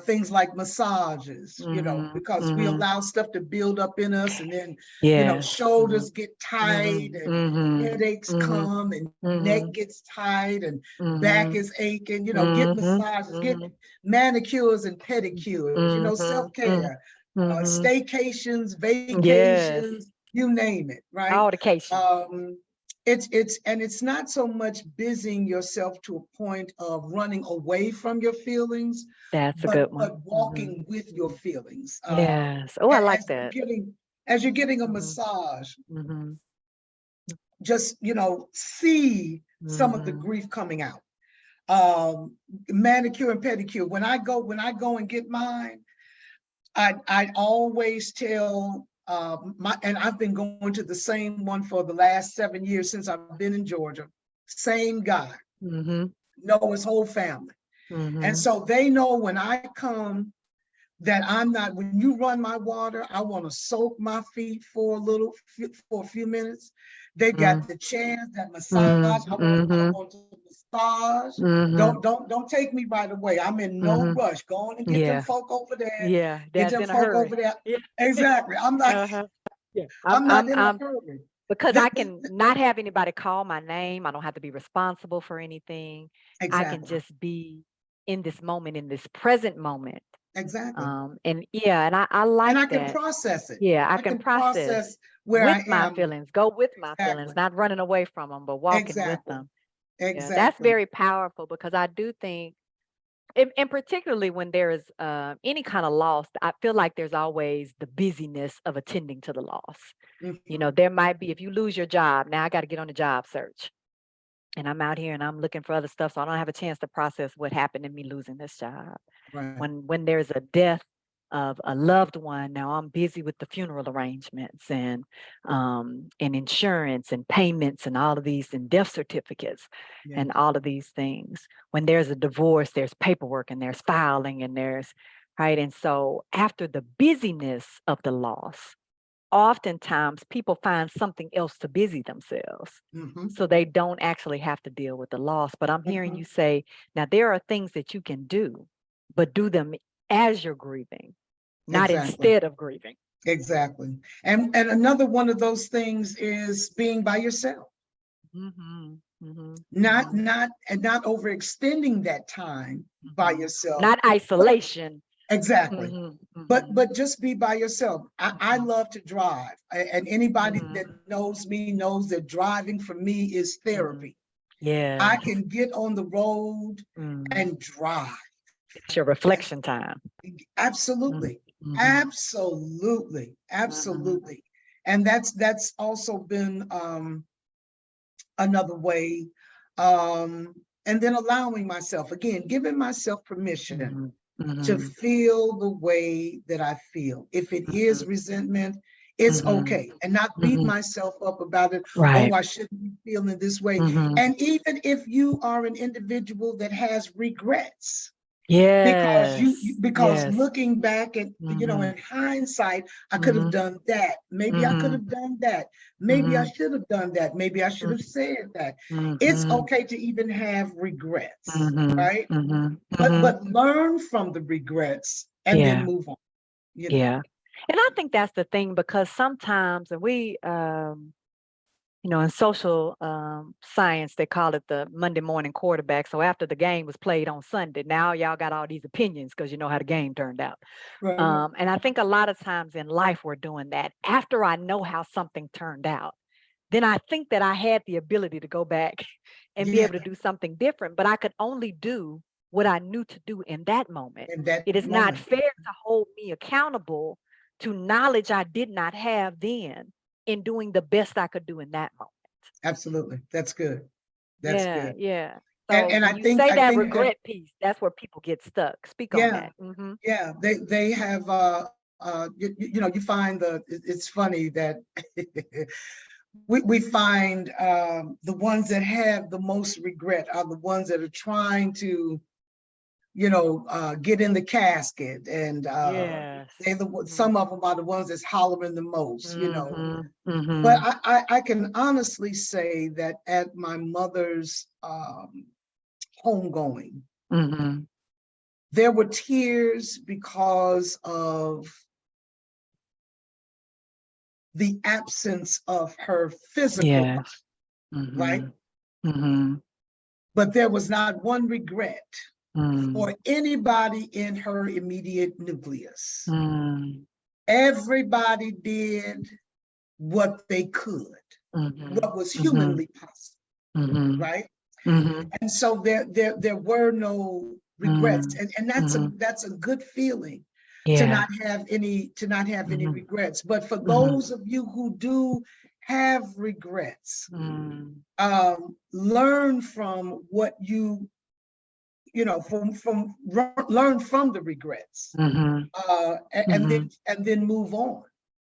things like massages, Mhm. because we Mhm. allow stuff to build up in us, and then, Yes. Mhm. shoulders get tight Mhm. and Mhm. headaches Mhm. come and neck Mhm. gets tight and back Mhm. is aching, get Mhm. massages, get Mhm. manicures and pedicures, Mhm. Mhm. self-care, Mhm. staycations, Yes. vacations, you name it, right? All occasions. Um, it's not so much busying yourself to a point of running away from your feelings, That's a good one. but Mhm. walking with your feelings. Yes. Oh, I like As that. you're getting a Mhm. massage, Mhm. just see some of the Mhm. grief coming out. Manicure and pedicure. When I go and get mine, I always tell and I've been going to the same one for the last 7 years since I've been in Georgia. Same guy, Mhm. know his whole family. And Mhm. so they know when I come that I'm not, when you run my water, I want to soak my feet for a few minutes. They've got Mhm. the chairs, that massage. I Mhm. want to massage. Mhm. Don't take me right away. I'm in no Mhm. rush. Go on and get them Yeah. folk over there. Yeah. Get That's them in a folk hurry. over there. Yeah. Exactly. I'm not, Uh-huh. Yeah. I'm I'm not I'm in a I'm hurry. because Th- I can not have anybody call my name. I don't have to be responsible for anything. I can Exactly. just be in this moment, in this present moment. Exactly. And yeah, and I And like I can that. process it. Yeah, I I can can process process where with I my am. feelings, go with my feelings, Exactly. not running away from them, but walking with Exactly. them. Yeah, that's Exactly. very powerful because I do think, and particularly when there is any kind of loss, I feel like there's always the busyness of attending to the loss. Mhm. There might be, if you lose your job, now I got to get on the job search. And I'm out here and I'm looking for other stuff. So I don't have a chance to process what happened in me losing this job. Right. When there's a death of a loved one, now I'm busy with the funeral arrangements and insurance and payments and all of these and death certificates Yes. and all of these things. When there's a divorce, there's paperwork and there's filing and there's right. And so after the busyness of the loss, oftentimes people find something else to busy themselves. Hmm. So they don't actually have to deal with the loss. But I'm hearing Hmm. you say, now there are things that you can do, but do them as you're grieving, not Exactly. instead of grieving. Exactly. And another one of those things is being by yourself. Mm-hmm, mm-hmm, Not mm-hmm, not and not overextending that time by mm-hmm. yourself. Not But isolation. exactly. Mm-hmm, But mm-hmm, just be by yourself. I mm-hmm, love to drive. And anybody that mm-hmm, knows me knows that driving for me is mm-hmm. therapy. I Yes. can get on the road Mm. and drive. It's your reflection time. Absolutely. Mm-hmm, Absolutely. mm-hmm, Absolutely. And that's also been another way. And then allowing myself, again, giving myself permission mm-hmm, to mm-hmm, feel the way that I feel. If it is resentment, it's mm-hmm, okay. And not beat mm-hmm. myself up about it. Oh, Right. I shouldn't be feeling this way. Mhm. And even if you are an individual that has regrets, Because Yes. looking back at, Mhm. in hindsight, I could have Mhm. done that. Maybe I could Mhm. have done that. Maybe I Mhm. should have done that. Maybe I should have said that. It's Mhm. okay to even have regrets, Mhm. right? Mhm. But Mhm. learn from the regrets and then Yeah. move on, Yeah. And I think that's the thing, because sometimes, and we in social science, they call it the Monday morning quarterback. So after the game was played on Sunday, now y'all got all these opinions because you know how the game turned out. Right. And I think a lot of times in life we're doing that. After I know how something turned out, then I think that I had the ability to go back and be Yeah, able to do something different, but I could only do what I knew to do in that moment. in that It is not moment. fair to hold me accountable to knowledge I did not have then in doing the best I could do in that moment. Absolutely. That's good. That's Yeah, good. yeah. And So and when I you think say I that think that regret piece, that's where people get stuck. Speak on yeah, that. Mm-hmm. yeah, they have you find it's funny that we find the ones that have the most regret are the ones that are trying to get in the casket, and Yes. some of them are the ones that's hollering the most. Mm-hmm. But Mm-hmm. I can honestly say that at my mother's homegoing, Mm-hmm. there were tears because of the absence of her physical body, Yes. right? Mm-hmm. Mm-hmm. But there was not one regret Mm-hmm. for anybody in her immediate nucleus. Mm-hmm. Everybody did what they could, Mm-hmm. what was Mm-hmm. humanly possible, Mm-hmm. right? Mm-hmm. And so there were no regrets, and Mm-hmm. that's a good feeling Yeah. to not have any Mm-hmm. regrets. But for Mm-hmm. those of you who do have regrets, Mm-hmm. learn from what learn from the regrets, Mm-hmm. and then move on.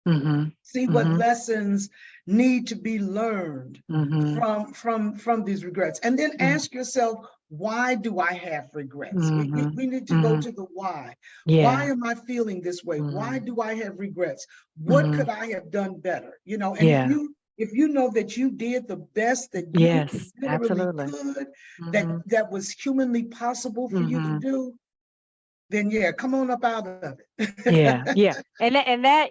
Mm-hmm. See what Mm-hmm. lessons need to be learned Mm-hmm. from these regrets, and then ask yourself, why do I have regrets? Mm-hmm. We need to go Mm-hmm. to the why. Why Yeah. am I feeling this way? Why Mm-hmm. do I have regrets? What Mm-hmm. could I have done better? And Yeah. if you know that you did the best that you Yes. literally Absolutely. could, Mm-hmm. that was humanly possible for you to Mm-hmm. do, then yeah, come on up out of Yeah. it. Yeah. And that,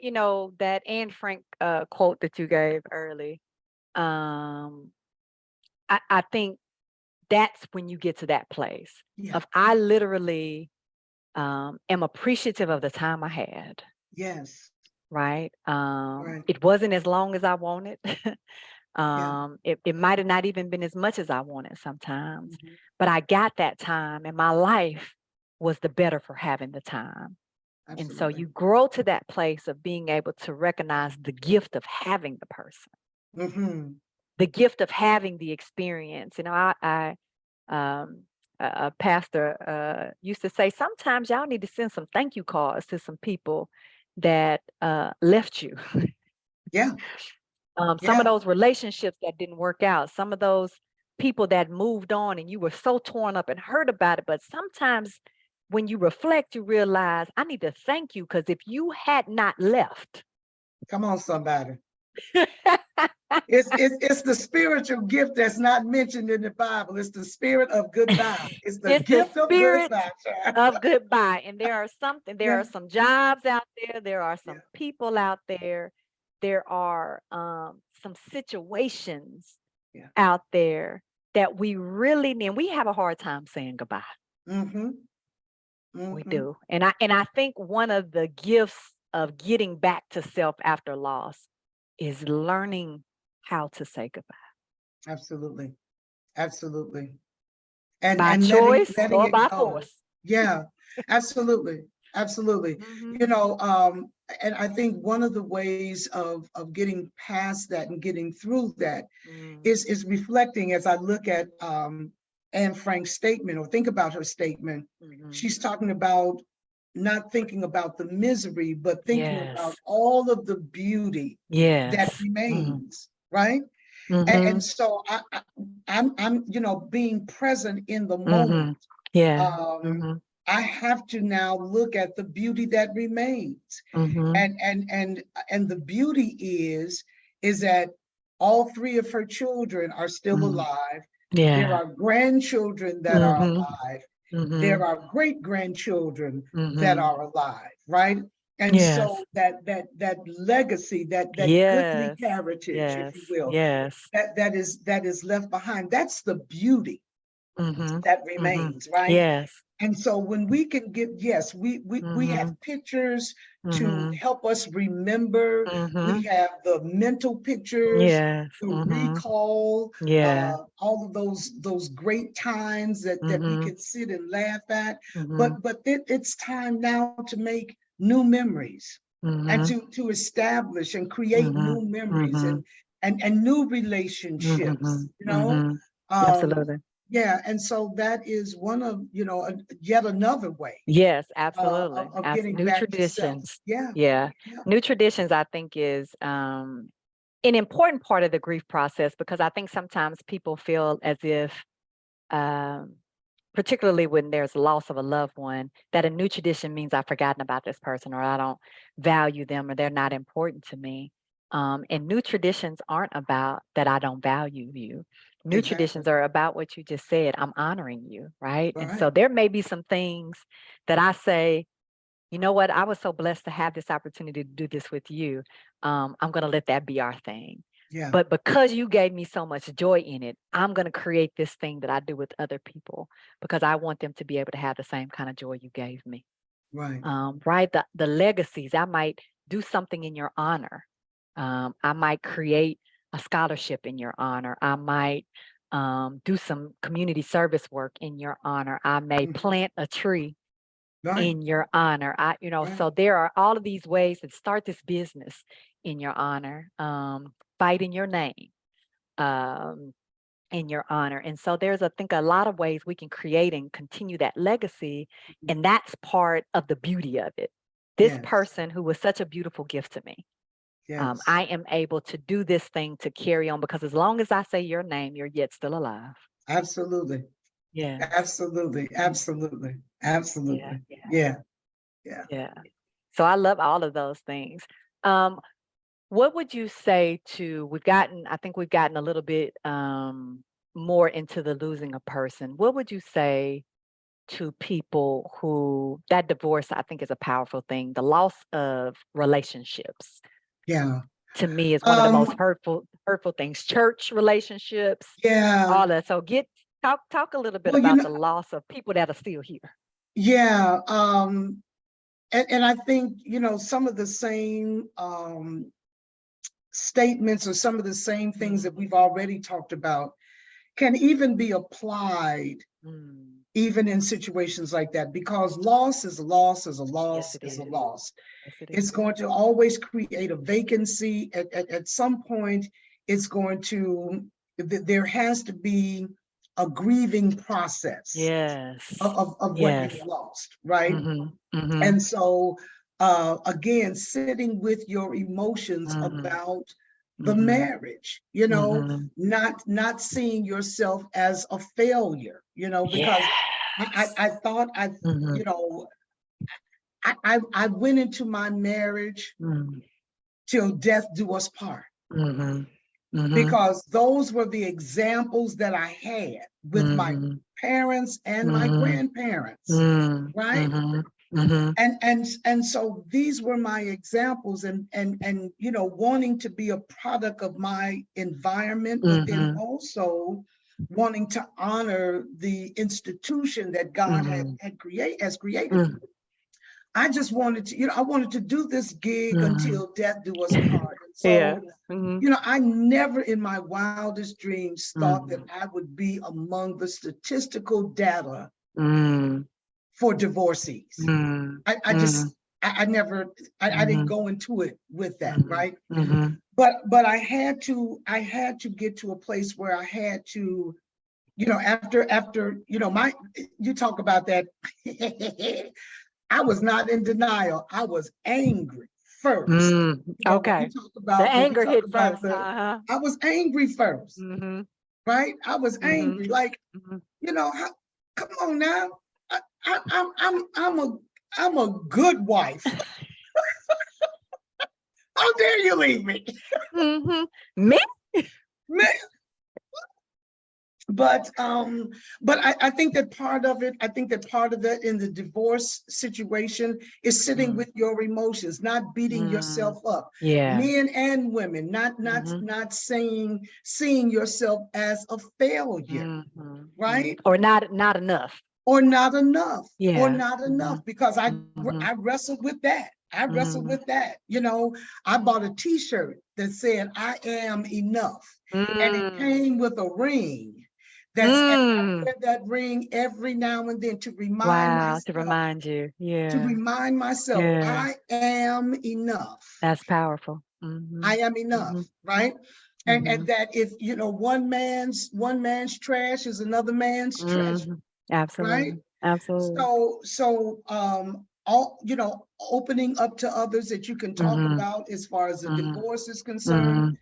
that Anne Frank quote that you gave early, um, I think that's when you get to that place Yeah. of I literally am appreciative of the time I had, Yes. right? Right. It wasn't as long as I wanted. Yeah. It might have not even been as much as I wanted sometimes, Mhm. but I got that time, and my life was the better for having the time. And so Absolutely. you grow to that place of being able to recognize the gift of having the person, Hmm. the gift of having the experience. Um, a pastor used to say, sometimes y'all need to send some thank you cards to some people that left you. Yeah. Some of Yeah. those relationships that didn't work out, some of those people that moved on and you were so torn up and hurt about it. But sometimes when you reflect, you realize, I need to thank you, because if you had not left, Come on, somebody. It's the spiritual gift that's not mentioned in the Bible. It's the spirit of goodbye. It's the it's the gift of spirit goodbye, child. of goodbye. And there Yeah. are some jobs out there are Yeah. some people out there are some situations Yeah. out there that we really need. We have a hard time saying goodbye. Mm-hmm. We Mm-hmm. do. And I think one of the gifts of getting back to self after loss is learning how to say goodbye, Absolutely. Absolutely. And by letting choice or it by go. force. Yeah. Absolutely. Absolutely. Hmm. You know, and I think one of the ways of getting past that and getting through that Mm. is reflecting. As I look at Anne Frank's statement, or think about her statement, Hmm. she's talking about not thinking about the misery, but thinking about Yes. all of the beauty that Yes. Hmm. remains, right? And Hmm. so I'm being present in the moment. Hmm. Yeah. Um, Hmm. I have to now look at the beauty that remains. And the beauty is that all three of her children are still alive. There are grandchildren that are alive. There are great grandchildren that are alive, right? And so that legacy, that goodly heritage, if you will, that is left behind. That's the beauty that remains, right? And so when we can get, yes, we have pictures to help us remember. We have the mental pictures to recall all of those great times that we can sit and laugh at. But it's time now to make new memories and to establish and create new memories and new relationships, you know? Absolutely. Yeah, and so that is one of, yet another way Yes, absolutely. of getting New back to self. traditions. Yeah, Yeah. yeah, New traditions, I think, is an important part of the grief process, because I think sometimes people feel as if, um, particularly when there's loss of a loved one, that a new tradition means I've forgotten about this person, or I don't value them, or they're not important to me. And new traditions aren't about that I don't value you. New exactly. traditions are about what you just said. I'm honoring you, right? And so Right. there may be some things that I say, you know what, I was so blessed to have this opportunity to do this with you. I'm going to let that be our thing. Yeah, But because you gave me so much joy in it, I'm going to create this thing that I do with other people, because I want them to be able to have the same kind of joy you gave me. right. Right. The legacies, I might do something in your honor. I might create a scholarship in your honor. I might do some community service work in your honor. I may plant a tree Right, in your honor. right. So there are all of these ways to start this business in your honor, fight in your name, um, in your honor. And so there's, I think, a lot of ways we can create and continue that legacy. And that's part of the beauty of it. This Yes, person who was such a beautiful gift to me, yes. I am able to do this thing to carry on, because as long as I say your name, you're yet still alive. Absolutely. Yes. Absolutely. Absolutely. Yeah. Absolutely. Yeah. Yeah. Yeah. Yeah. So I love all of those things. What would you say to, I think we've gotten a little bit more into the losing a person. What would you say to people who, that divorce, I think, is a powerful thing. The loss of relationships, Yeah. to me, is one of the most Um, hurtful things. Church relationships, yeah. all that. So talk a little bit Well, about the loss of people that are still here. yeah. And I think, some of the same statements or some of the same things that we've already talked about can even be applied Mm. even in situations like that, because loss is a loss is a Yes, loss it is a is. loss. Yes, it It's is. going to always create a vacancy. At some point, it's going to, there has to be a grieving process Yes. of what Yes. you've lost, right? Mm-hmm. Mm-hmm. And so, again, sitting with your emotions Mm-hmm. about the Mm-hmm. marriage, Mm-hmm. not seeing yourself as a failure, because Yes. I thought Mm-hmm. I went into my marriage Mm-hmm. till death do us part, Mm-hmm. Mm-hmm. because those were the examples that I had with my Mm-hmm. parents and my Mm-hmm. grandparents, right? Mm-hmm. Mm-hmm. And so these were my examples, and wanting to be a product of my environment, but then Mm-hmm. also wanting to honor the institution that God has created. Mm-hmm. I just wanted to, I wanted to do this gig Mm-hmm. until death do us part. And Yeah. so, Mm-hmm. I never in my wildest dreams thought that Mm-hmm. I would be among the statistical data Mm-hmm. for divorcees. I just, I never, I didn't go into it with that, right? Mm-hmm. But I had to get to a place where I had to, after, you talk about that. I was not in denial. I was angry first. When Okay. The when we anger talk hit about first. Uh-huh. I was angry first, Mm-hmm. right? I was Mm-hmm. angry, like, Mm-hmm. come on now. I'm a good wife. How dare you leave me? Me? Man. But I think that part of it, in the divorce situation is sitting with your emotions, not beating yourself up. Yeah. Men and women, not seeing yourself as a failure, right? Or not enough. Or not enough. Yeah. Or not enough, because I wrestled with that. I wrestled with that. You know, I bought a t-shirt that said, I am enough. And it came with a ring. That's I wear that ring every now and then to remind myself. To remind you. Yeah. To remind myself, I am enough. That's powerful. I am enough, right? And that if one man's trash is another man's treasure. Absolutely. Right? Absolutely. So all opening up to others that you can talk about as far as the divorce is concerned,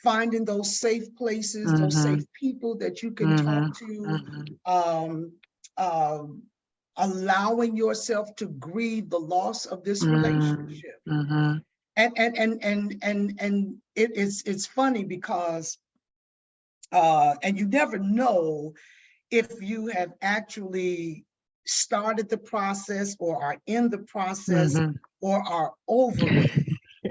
finding those safe places, those safe people that you can talk to, allowing yourself to grieve the loss of this relationship. And it's funny because and you never know if you have actually started the process or are in the process or are over it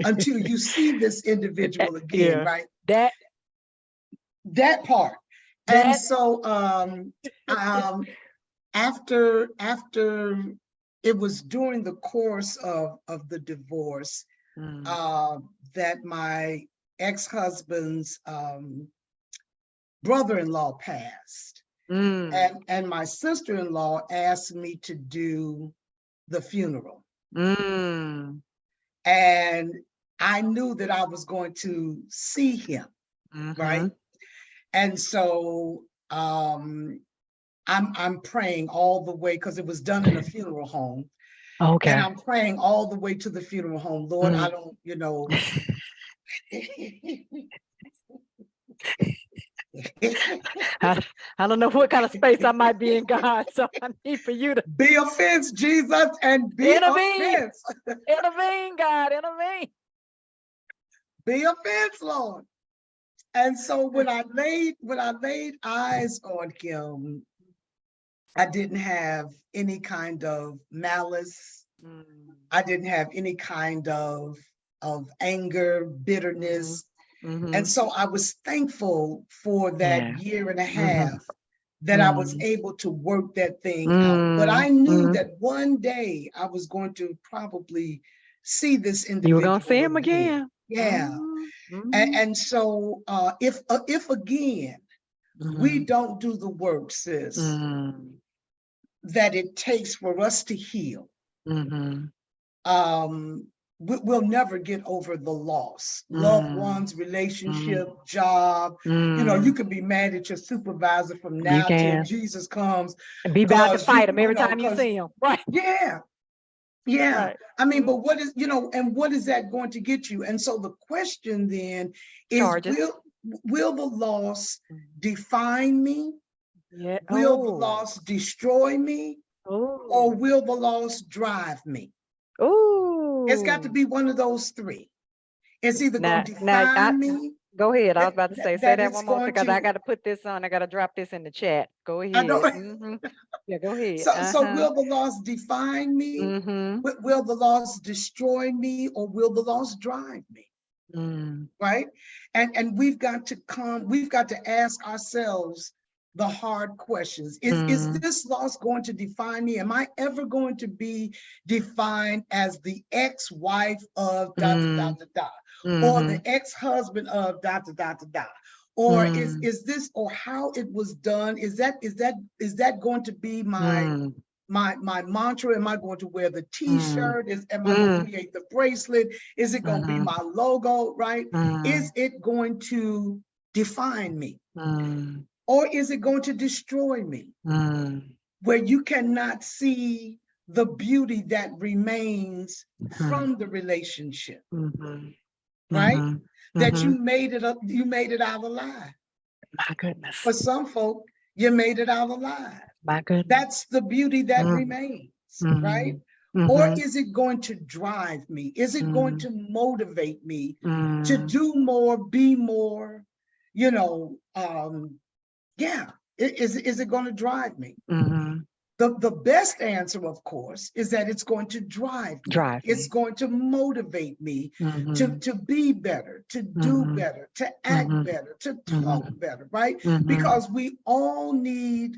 until you see this individual again, right? That part. And so after it was during the course of the divorce that my ex-husband's brother-in-law passed. And my sister-in-law asked me to do the funeral. And I knew that I was going to see him, right? And so I'm praying all the way, because it was done in a funeral home. Okay. And I'm praying all the way to the funeral home. Lord, I don't, I don't know what kind of space I might be in, God, so I need for you to be offense, Jesus, and be offense. Intervene, God, intervene. Be offense, Lord. And so when I laid eyes on him, I didn't have any kind of malice. I didn't have any kind of anger, bitterness. And so I was thankful for that year and a half that I was able to work that thing out. But I knew that one day I was going to probably see this individual. You were going to see him again. Yeah. And so if again, we don't do the work, sis, that it takes for us to heal, we'll never get over the loss. Loved ones, relationship, job. You can be mad at your supervisor from now till Jesus comes. And be about to fight him every time you see him. Right. Yeah. Yeah. Right. I mean, but what is, and what is that going to get you? And so the question then is, will the loss define me? Yeah. Will the loss destroy me? Or will the loss drive me? It's got to be one of those three. It's either going to define me. Go ahead. I was about to say that one more because I got to put this on. I got to drop this in the chat. Go ahead. Yeah, go ahead. So will the loss define me? Will the loss destroy me, or will the loss drive me? Right? And we've got to ask ourselves the hard questions. Is this loss going to define me? Am I ever going to be defined as the ex-wife of da da da da, or the ex-husband of da da da da da? Or is this, or how it was done? Is that going to be my mantra? Am I going to wear the t-shirt? Am I going to create the bracelet? Is it going to be my logo, right? Is it going to define me? Or is it going to destroy me? Where you cannot see the beauty that remains from the relationship, right? That you made it up, you made it out alive. My goodness. For some folk, you made it out alive. My goodness. That's the beauty that Mm, remains, right? mhm, Or mhm, is it going to drive me? Is it going to motivate me to mm, do more, be more? You know, yeah. Is it going to drive me? mhm. The best answer, of course, is that it's going to drive me. Drive It's me. going to motivate me Mhm, to be better, to do mhm, better, to act mhm, better, to talk mhm, better, right? mhm, Because we all need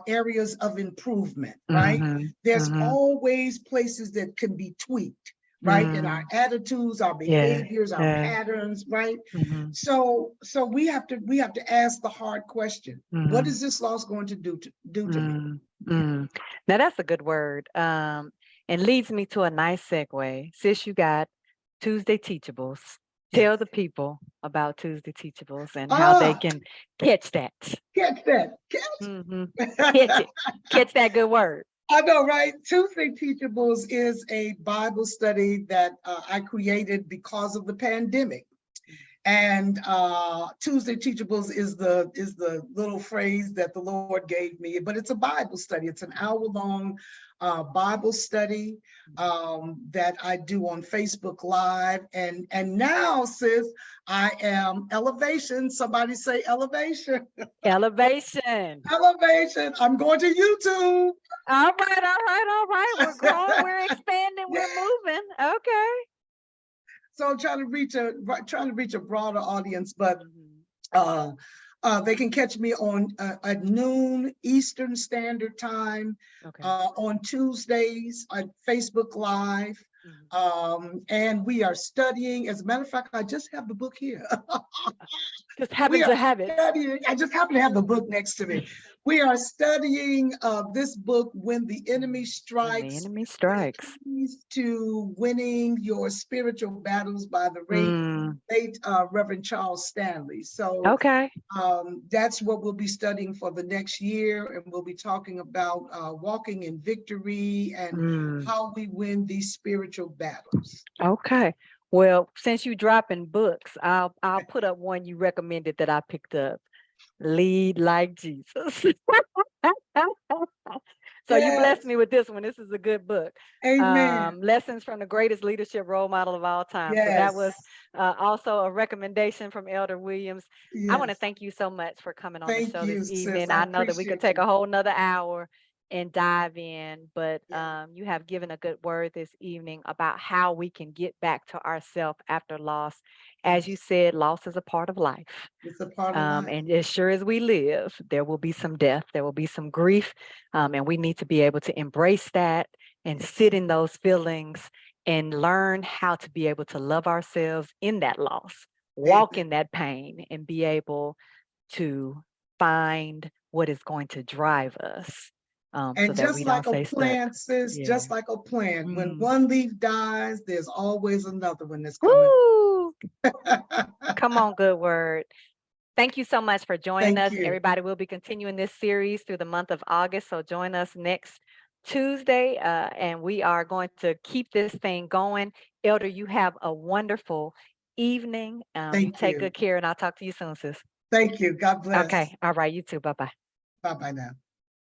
areas of improvement, right? mhm, There's mhm, always places that can be tweaked, right? In our mm. attitudes, our Yeah, behaviors, our yeah. patterns, right? Mhm, So we have to ask the hard question: what mhm, is this loss going to do to me? mm, mm. Now that's a good word. And leads me to a nice segue. Sis, you got Tuesday Teachables. Yes. Tell the people about Tuesday Teachables and how they Ah, can catch that. catch that. Mhm. Catch Catch. it. Catch that good word. I know, right? Tuesday Teachables is a Bible study that I created because of the pandemic. And Tuesday Teachables is the little phrase that the Lord gave me, but it's a Bible study. It's an hour-long Bible study that I do on Facebook Live. And now, sis, I am Elevation. Somebody say Elevation. Elevation. Elevation. I'm going to YouTube. All right, all right, all right. We're growing, we're expanding, Yeah. we're moving. Okay. So I'm trying to reach a broader audience, but Mhm. uh, they can catch me on at noon Eastern Standard Time Okay. on Tuesdays at Facebook Live. Mhm. And we are studying. As a matter of fact, I just have the book here. Just We happen are to have it. studying. I just happen to have the book next to me. We are studying this book, When the Enemy When the Strikes, enemy the strikes. keys to winning your spiritual battles by the Mm. late Reverend Charles Stanley. So Okay. that's what we'll be studying for the next year. And we'll be talking about walking in victory and Mm. how we win these spiritual battles. Okay. Well, since you dropping books, I'll put up one you recommended that I picked up. Lead like Jesus. So you blessed Yes. me with this one. This is a good book. Amen. Lessons from the greatest leadership role model of all time. So that was Yes. also a recommendation from Elder Williams. I want to Yes. thank you so much for coming on the Thank show this you, sis. evening. I I know that we could appreciate take you. a whole nother hour and dive in, but Yeah. you have given a good word this evening about how we can get back to ourselves after loss. As you Yes. said, loss is a part of life. It's a part of life. And as sure as we live, there will be some death, there will be some grief, and we need to be able to embrace that and sit in those feelings and learn how to be able to love ourselves in that loss, walk Amen. in that pain, and be able to find what is going to drive us so And that just we like don't a stay stuck. plant, sis, Yeah. just like a plant, when Mm. one leaf dies, there's always another one that's coming. Woo! Come on, good word. Thank you so much for joining Thank us. you. Everybody will be continuing this series through the month of August. So join us next Tuesday, and we are going to keep this thing going. Elder, you have a wonderful evening. You Thank take you. good care, and I'll talk to you soon, sis. Thank you. God bless. Okay. All right. You too. Bye bye. Bye bye now.